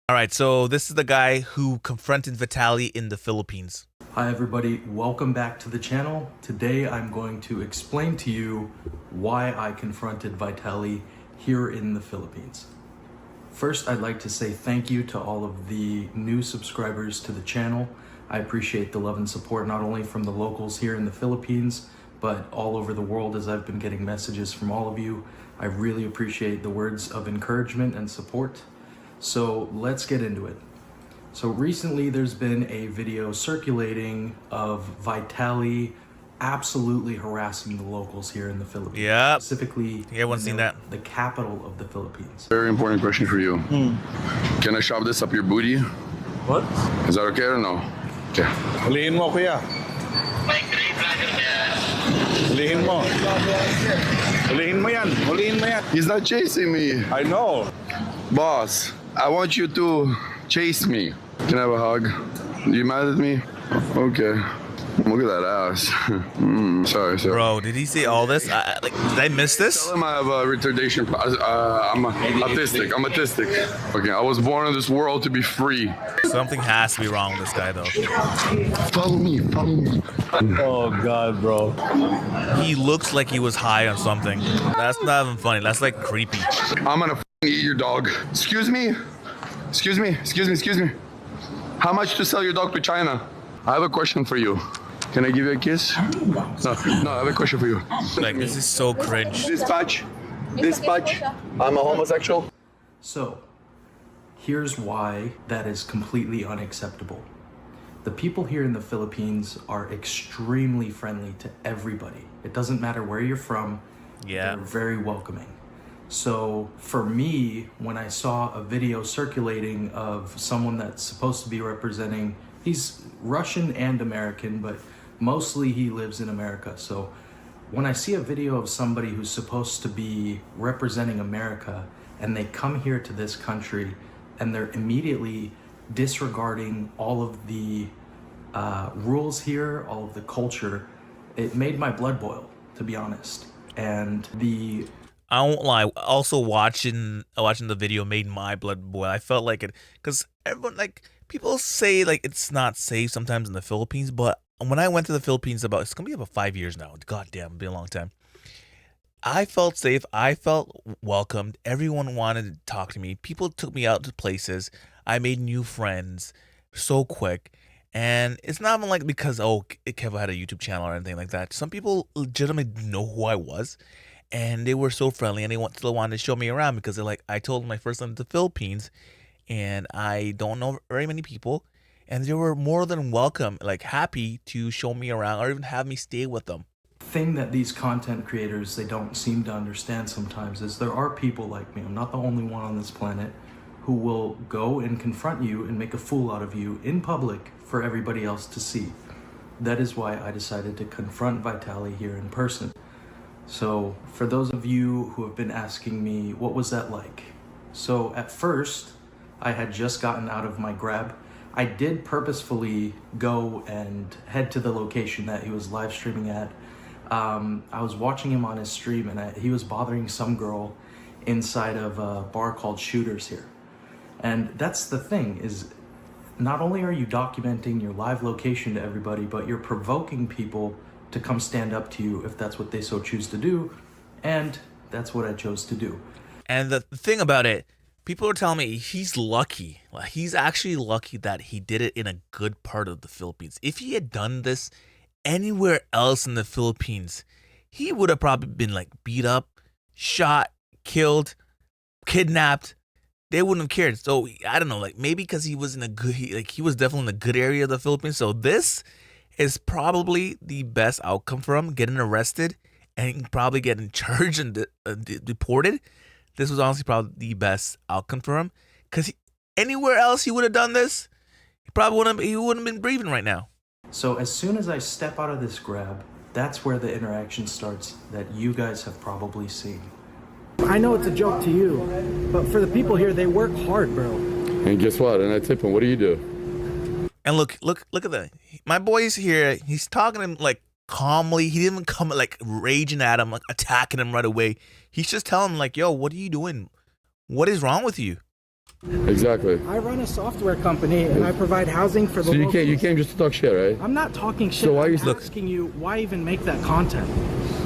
All right, so this is the guy who confronted Vitali in the Philippines. Hi everybody, welcome back to the channel. Today I'm going to explain to you why I confronted Vitali here in the Philippines. First, I'd like to say thank you to all of the new subscribers to the channel. I appreciate the love and support not only from the locals here in the Philippines, but all over the world as I've been getting messages from all of you. I really appreciate the words of encouragement and support. So let's get into it. So recently there's been a video circulating of Vitali absolutely harassing the locals here in the Philippines. Yep. Specifically, Everyone's seen that. the capital of the Philippines. Very important question for you. Can I shove this up your booty? What? Is that okay or no? Okay. Hulihin mo, kuya. Hulihin mo. Hulihin mo yan. Hulihin mo yan. He's not chasing me. I know. Boss, I want you to chase me. Can I have a hug? You mad at me? Okay. Look at that ass. Sorry. Bro, did he say all this? Did I miss this? Tell him I have a retardation. I'm autistic. Okay, I was born in this world to be free. Something has to be wrong with this guy, though. Follow me. Oh, God, bro. He looks like he was high on something. That's not even funny. That's like creepy. I'm gonna eat your dog. Excuse me. How much to sell your dog to China? I have a question for you. Can I give you a kiss? No, I have a question for you. Like, this is so cringe. Dispatch. I'm a homosexual. So, here's why that is completely unacceptable. The people here in the Philippines are extremely friendly to everybody. It doesn't matter where you're from, Yeah. they're very welcoming. So for me, when I saw a video circulating of someone that's supposed to be representing, he's Russian and American, but mostly he lives in America. So when I see a video of somebody who's supposed to be representing America and they come here to this country and they're immediately disregarding all of the rules here, all of the culture, it made my blood boil, to be honest. And I won't lie. Also, watching the video made my blood boil. I felt like it because everyone, like, people say like it's not safe sometimes in the Philippines, but when I went to the Philippines it's gonna be about 5 years now. Goddamn, it's been a long time. I felt safe. I felt welcomed. Everyone wanted to talk to me. People took me out to places. I made new friends so quick. And it's not even like because, KEVO had a YouTube channel or anything like that. Some people legitimately know who I was. And they were so friendly, and they still wanted to show me around because they're like, I told them my first time to the Philippines, and I don't know very many people, and they were more than welcome, like happy to show me around or even have me stay with them. thing that these content creators, they don't seem to understand sometimes is there are people like me, I'm not the only one on this planet, who will go and confront you and make a fool out of you in public for everybody else to see. That is why I decided to confront Vitali here in person. So for those of you who have been asking me, what was that like? So at first, I had just gotten out of my grab. I did purposefully go and head to the location that he was live streaming at. I was watching him on his stream and he was bothering some girl inside of a bar called Shooters here. And that's the thing, is not only are you documenting your live location to everybody, but you're provoking people to come stand up to you if that's what they so choose to do. And that's what I chose to do. And the thing about it, people are telling me he's lucky. Like, he's actually lucky that he did it in a good part of the Philippines. If he had done this anywhere else in the Philippines, he would have probably been like beat up, shot, killed, kidnapped. They wouldn't have cared. So I don't know, like maybe because he was in a good, he was definitely in a good area of the Philippines. So this is probably the best outcome for him, getting arrested and probably getting charged and deported. This was honestly probably the best outcome for him, because anywhere else he would have done this, he wouldn't have been breathing right now. So as soon as I step out of this grab, that's where the interaction starts that you guys have probably seen. I know it's a joke to you, but for the people here, they work hard, bro. And guess what? And I tip him. What do you do? And look at that. My boy's here. He's talking to him like calmly. He didn't even come like raging at him, like attacking him right away. He's just telling him like, yo, what are you doing? What is wrong with you? Exactly. I run a software company and I provide housing for the So you locals. came just to talk shit, right? I'm not talking shit. So why are you I'm asking you why even make that content?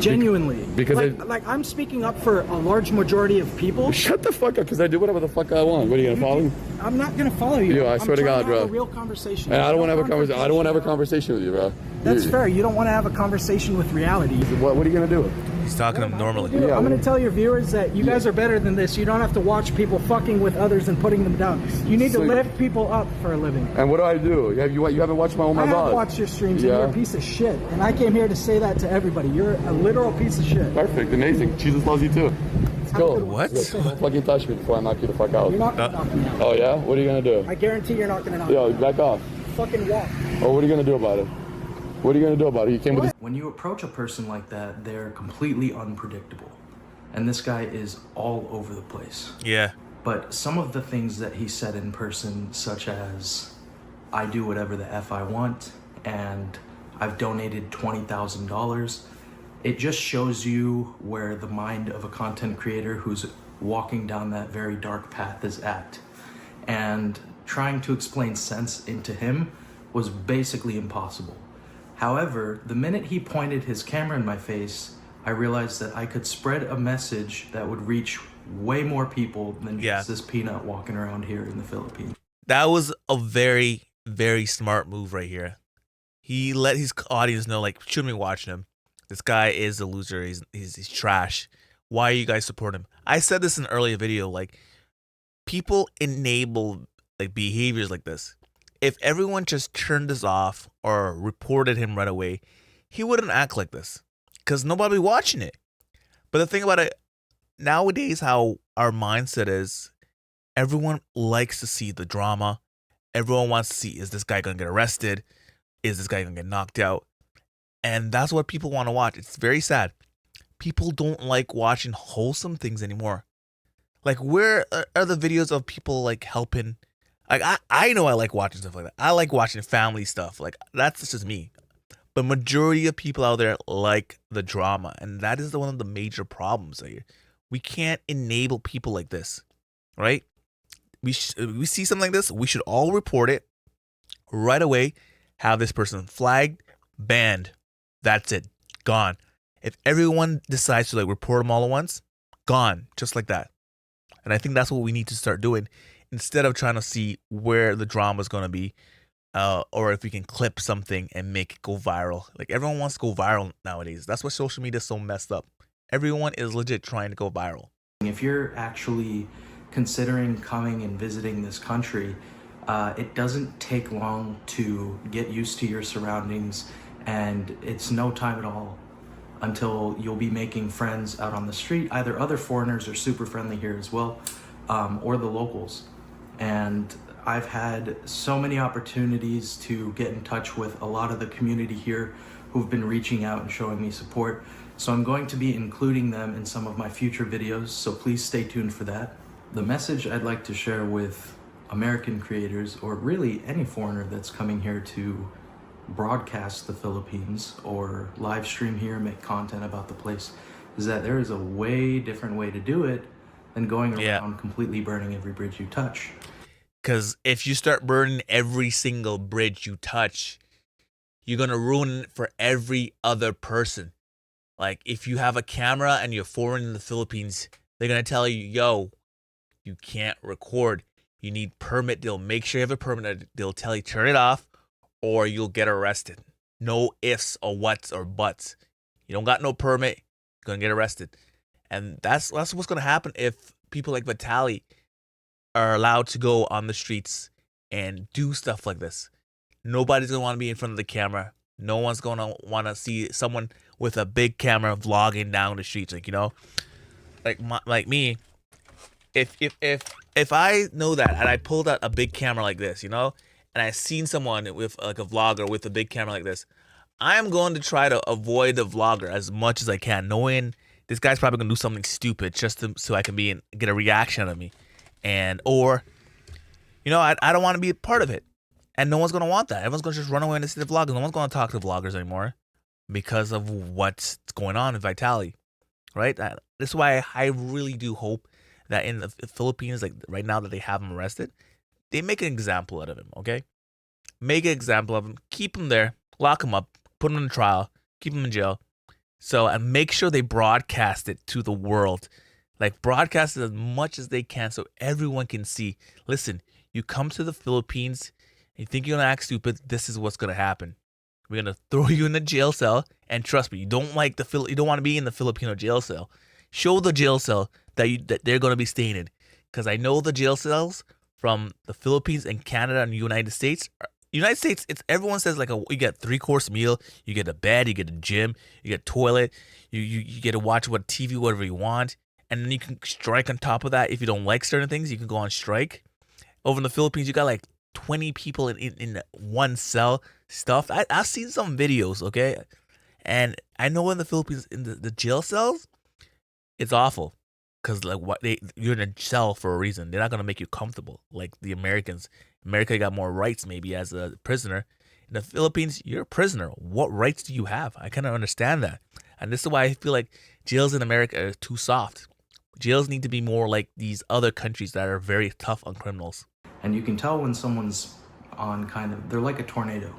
Genuinely. Because like I'm speaking up for a large majority of people. Shut the fuck up, because I do whatever the fuck I want. What are you gonna follow me? I'm not gonna follow you. Yo, I swear to God, I'm trying bro. have a real conversation. And I don't want to have a conversation. I don't want to have a conversation with you, bro. That's fair. You don't want to have a conversation with reality. What are you gonna do? He's talking to him normally. Dude, I'm going to tell your viewers that you guys are better than this. You don't have to watch people fucking with others and putting them down. You need to lift people up for a living. And what do I do? You haven't watched my I have vlogs? watched your streams and you're a piece of shit. And I came here to say that to everybody. You're a literal piece of shit. Perfect, amazing. Jesus loves you too. Let's go. What? Don't fucking touch me before I knock you the fuck out. You're not going to knock me out. Oh yeah? What are you gonna do? I guarantee you're not going to knock me Yo, out. back off. Fucking walk. Oh, what are you gonna do about it? What are you gonna do about it? You came with this. When you approach a person like that, they're completely unpredictable. And this guy is all over the place. Yeah. But some of the things that he said in person, such as, I do whatever the F I want, and I've donated $20,000, it just shows you where the mind of a content creator who's walking down that very dark path is at. And trying to explain sense into him was basically impossible. However, the minute he pointed his camera in my face, I realized that I could spread a message that would reach way more people than just this peanut walking around here in the Philippines. That was a very, very smart move right here. He let his audience know, like, shouldn't be watching him. This guy is a loser. He's trash. Why are you guys supporting him? I said this in an earlier video. Like, people enable like behaviors like this. If everyone just turned this off or reported him right away, he wouldn't act like this because nobody be watching it. But the thing about it, nowadays, how our mindset is, everyone likes to see the drama. Everyone wants to see, is this guy going to get arrested? Is this guy going to get knocked out? And that's what people want to watch. It's very sad. People don't like watching wholesome things anymore. Like, where are the videos of people like helping? Like, I know I like watching stuff like that. I like watching family stuff. Like, that's just me. But majority of people out there like the drama. And that is one of the major problems here. We can't enable people like this, right? We see something like this, we should all report it right away, have this person flagged, banned. That's it. Gone. If everyone decides to like report them all at once, gone. Just like that. And I think that's what we need to start doing instead of trying to see where the drama is going to be, or if we can clip something and make it go viral. Like, everyone wants to go viral nowadays. That's why social media is so messed up. Everyone is legit trying to go viral. If you're actually considering coming and visiting this country, it doesn't take long to get used to your surroundings, and it's no time at all until you'll be making friends out on the street. Either other foreigners are super friendly here as well, or the locals. And I've had so many opportunities to get in touch with a lot of the community here who've been reaching out and showing me support. So I'm going to be including them in some of my future videos, so please stay tuned for that. The message I'd like to share with American creators, or really any foreigner that's coming here to broadcast the Philippines or live stream here and make content about the place, is that there is a way different way to do it than going around completely burning every bridge you touch. Because if you start burning every single bridge you touch, you're going to ruin it for every other person. Like, if you have a camera and you're foreign in the Philippines, they're going to tell you, yo, you can't record. You need permit. They'll make sure you have a permit. They'll tell you, turn it off or you'll get arrested. No ifs or whats or buts. You don't got no permit, you're going to get arrested. And that's what's going to happen if people like Vitali are allowed to go on the streets and do stuff like this. Nobody's going to want to be in front of the camera. No one's going to want to see someone with a big camera vlogging down the streets. Like, you know, like me, if I know that and I pulled out a big camera like this, you know, and I seen someone with like a vlogger with a big camera like this, I am going to try to avoid the vlogger as much as I can, knowing this guy's probably going to do something stupid just so I can get a reaction out of me. Or, you know, I don't want to be a part of it. And no one's going to want that. Everyone's going to just run away and see the vloggers. No one's going to talk to vloggers anymore because of what's going on in Vitali, right? This is why I really do hope that in the Philippines, like right now that they have him arrested, they make an example out of him, okay? Make an example of him, keep him there, lock him up, put him in trial, keep him in jail. So, and make sure they broadcast it to the world. Like, broadcast it as much as they can so everyone can see. Listen, you come to the Philippines, and you think you're going to act stupid, this is what's going to happen. We're going to throw you in the jail cell, and trust me, you don't want to be in the Filipino jail cell. Show the jail cell that they're going to be staying in. Because I know the jail cells from the Philippines and Canada and the United States. It's everyone says like you get 3-course meal, you get a bed, you get a gym, you get a toilet, you get to watch what TV, whatever you want, and then you can strike on top of that. If you don't like certain things, you can go on strike. Over in the Philippines, you got like 20 people in one cell stuff. I've seen some videos, okay? And I know in the Philippines, in the jail cells, it's awful. Because like you're in a cell for a reason. They're not gonna make you comfortable like the Americans. America got more rights maybe as a prisoner. In the Philippines, you're a prisoner. What rights do you have? I kind of understand that, and this is why I feel like jails in America are too soft. Jails need to be more like these other countries that are very tough on criminals. And you can tell when someone's on they're like a tornado.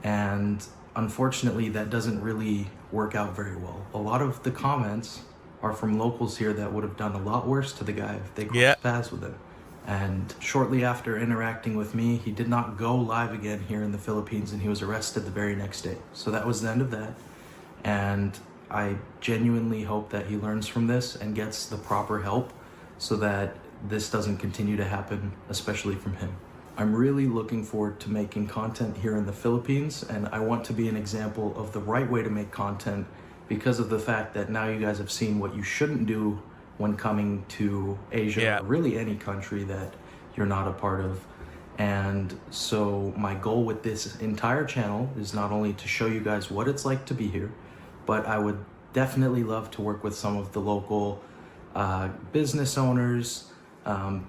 And unfortunately, that doesn't really work out very well. A lot of the comments are from locals here that would have done a lot worse to the guy if they crossed paths with him. And shortly after interacting with me, he did not go live again here in the Philippines, and he was arrested the very next day. So that was the end of that. And I genuinely hope that he learns from this and gets the proper help so that this doesn't continue to happen, especially from him. I'm really looking forward to making content here in the Philippines, and I want to be an example of the right way to make content because of the fact that now you guys have seen what you shouldn't do when coming to Asia, or really any country that you're not a part of. And so my goal with this entire channel is not only to show you guys what it's like to be here, but I would definitely love to work with some of the local business owners,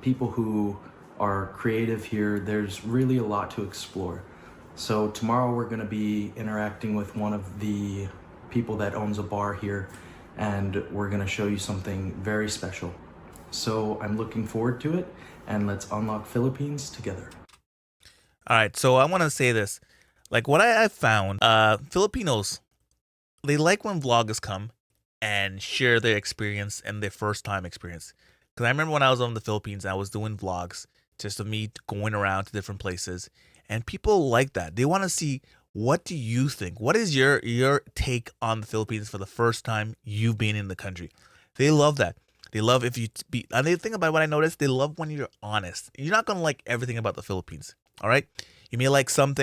people who are creative here. There's really a lot to explore. So tomorrow we're gonna be interacting with one of the people that owns a bar here, and we're gonna show you something very special. So I'm looking forward to it, and let's unlock Philippines together. All right, so I want to say this. Like what I found, Filipinos, they like when vloggers come and share their experience and their first time experience. Because I remember when I was in the Philippines, I was doing vlogs just of me going around to different places, and people like that. They want to see, what do you think? What is your take on the Philippines for the first time you've been in the country? They love that. They love if you be, and the thing about what I noticed, they love when you're honest. You're not gonna like everything about the Philippines, all right? You may like some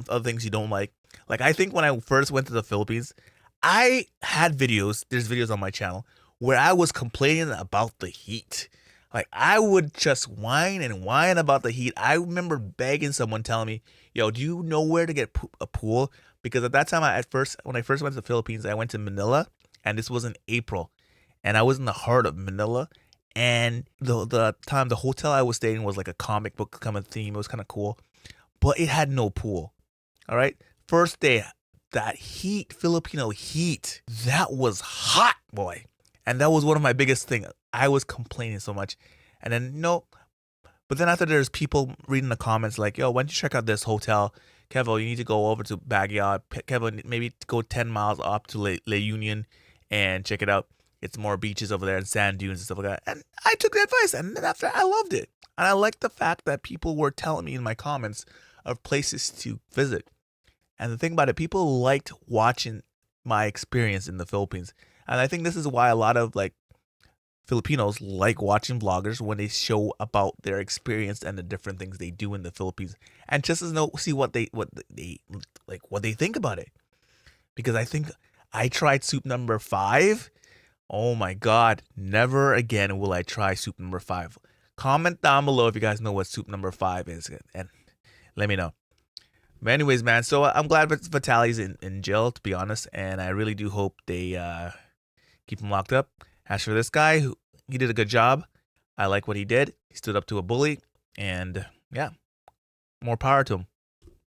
other things you don't like. Like I think when I first went to the Philippines, I had videos. There's videos on my channel where I was complaining about the heat. Like I would just whine and whine about the heat. I remember begging someone, telling me, "Yo, do you know where to get a pool?" Because at that time, when I first went to the Philippines, I went to Manila, and this was in April, and I was in the heart of Manila. And the hotel I was staying in was like a comic book kind of theme. It was kind of cool, but it had no pool. All right, first day, that heat, Filipino heat, that was hot, boy. And that was one of my biggest things. I was complaining so much. And then, but then after there's people reading the comments like, "Yo, why don't you check out this hotel? KEVO, you need to go over to Baguio. KEVO, maybe go 10 miles up to La Union and check it out. It's more beaches over there and sand dunes and stuff like that." And I took the advice, and then after I loved it. And I liked the fact that people were telling me in my comments of places to visit. And the thing about it, people liked watching my experience in the Philippines. And I think this is why a lot of like Filipinos like watching vloggers when they show about their experience and the different things they do in the Philippines, and just to see what they think about it. Because I think I tried soup number 5. Oh my God, never again will I try soup number 5. Comment down below if you guys know what soup number 5 is, and let me know. But anyways, man, so I'm glad Vitali's in jail, to be honest, and I really do hope they keep him locked up. As for this guy, he did a good job. I like what he did. He stood up to a bully, and yeah, more power to him.